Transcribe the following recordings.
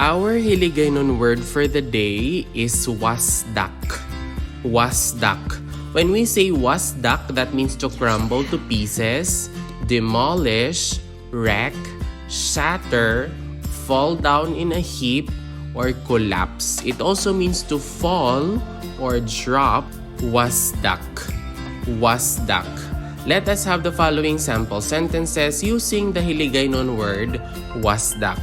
Our Hiligaynon word for the day is sdak. Sdak. When we say sdak, that means to crumble to pieces, demolish, wreck, shatter, fall down in a heap, or collapse. It also means to fall or drop. Sdak. Let us have the following sample sentences using the Hiligaynon word sdak.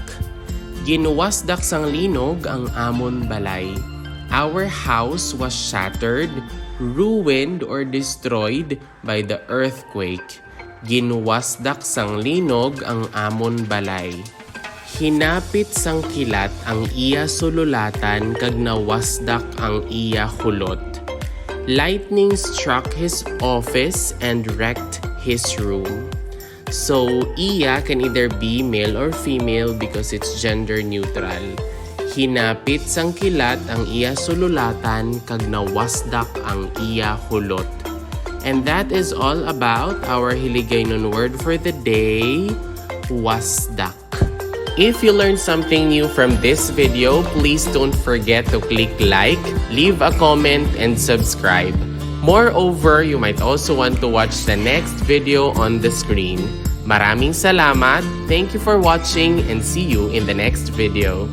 Ginwasdak sang linog ang amon balay. Our house was shattered, ruined, or destroyed by the earthquake. Ginwasdak sang linog ang amon balay. Hinapit sang kilat ang iya sululatan kag nawasdak ang iya kulot. Lightning struck his office and wrecked his room. So, iya can either be male or female because it's gender neutral. Hinapit sang kilat ang iya sululatan kag nawasdak ang iya hulot. And that is all about our Hiligaynon word for the day, sdak. If you learned something new from this video, please don't forget to click like, leave a comment, and subscribe. Moreover, you might also want to watch the next video on the screen. Maraming salamat, thank you for watching, and see you in the next video.